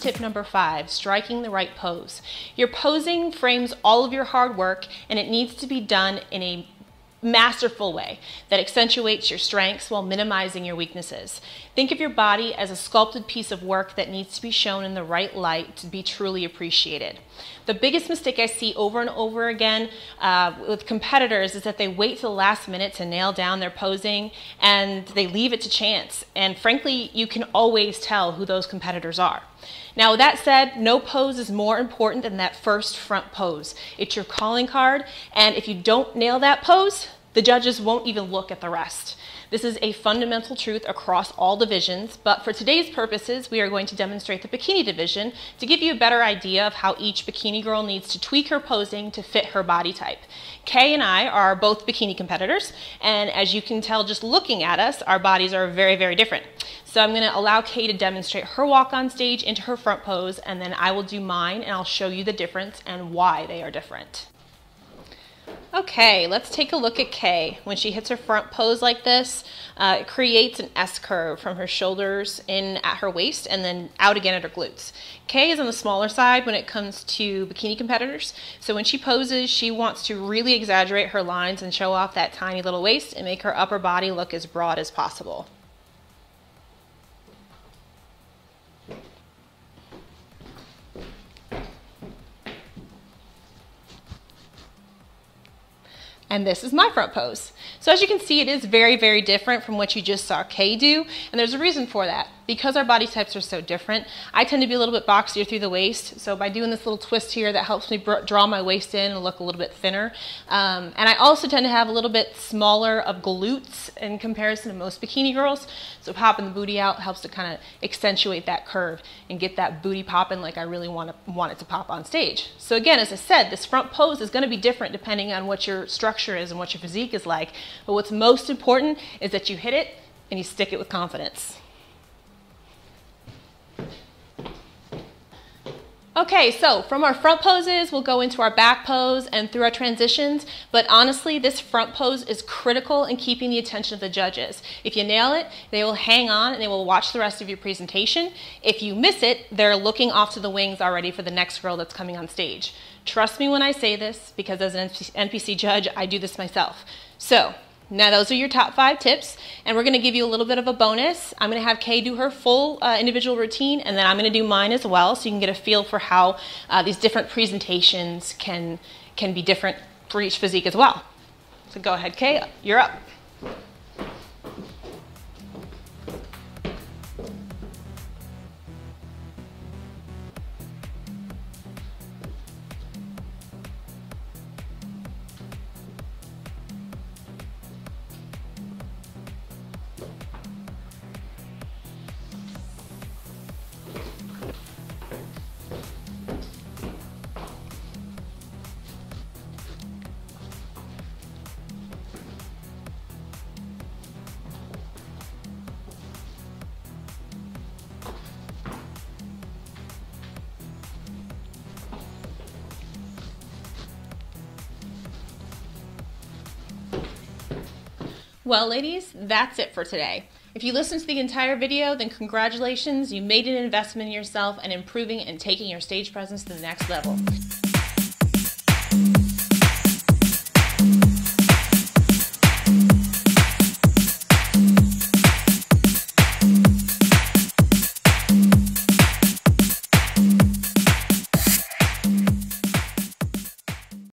tip number 5, striking the right pose. Your posing frames all of your hard work, and it needs to be done in a masterful way that accentuates your strengths while minimizing your weaknesses. Think of your body as a sculpted piece of work that needs to be shown in the right light to be truly appreciated. The biggest mistake I see over and over again with competitors is that they wait till the last minute to nail down their posing and they leave it to chance. And frankly, you can always tell who those competitors are. Now, with that said, no pose is more important than that first front pose. It's your calling card, and if you don't nail that pose, the judges won't even look at the rest. This is a fundamental truth across all divisions, but for today's purposes, we are going to demonstrate the bikini division to give you a better idea of how each bikini girl needs to tweak her posing to fit her body type. Kay and I are both bikini competitors, and as you can tell just looking at us, our bodies are very, very different. So I'm going to allow Kay to demonstrate her walk on stage into her front pose, and then I will do mine and I'll show you the difference and why they are different. Okay, let's take a look at Kay. When she hits her front pose like this, it creates an S curve from her shoulders in at her waist and then out again at her glutes. Kay is on the smaller side when it comes to bikini competitors, so when she poses, she wants to really exaggerate her lines and show off that tiny little waist and make her upper body look as broad as possible. And this is my front pose. So as you can see, it is very, very different from what you just saw Kay do, and there's a reason for that. Because our body types are so different, I tend to be a little bit boxier through the waist, so by doing this little twist here, that helps me draw my waist in and look a little bit thinner. And I also tend to have a little bit smaller of glutes in comparison to most bikini girls, so popping the booty out helps to kind of accentuate that curve and get that booty popping like I really want it to pop on stage. So again, as I said, this front pose is going to be different depending on what your structure is and what your physique is like, but what's most important is that you hit it and you stick it with confidence. Okay, so from our front poses, we'll go into our back pose and through our transitions, but honestly, this front pose is critical in keeping the attention of the judges. If you nail it, they will hang on and they will watch the rest of your presentation. If you miss it, they're looking off to the wings already for the next girl that's coming on stage. Trust me when I say this, because as an NPC judge, I do this myself. So, now those are your top 5 tips, and we're going to give you a little bit of a bonus. I'm going to have Kay do her full individual routine, and then I'm going to do mine as well, so you can get a feel for how these different presentations can be different for each physique as well. So go ahead, Kay, you're up. Well, ladies, that's it for today. If you listened to the entire video, then congratulations, you made an investment in yourself and improving and taking your stage presence to the next level.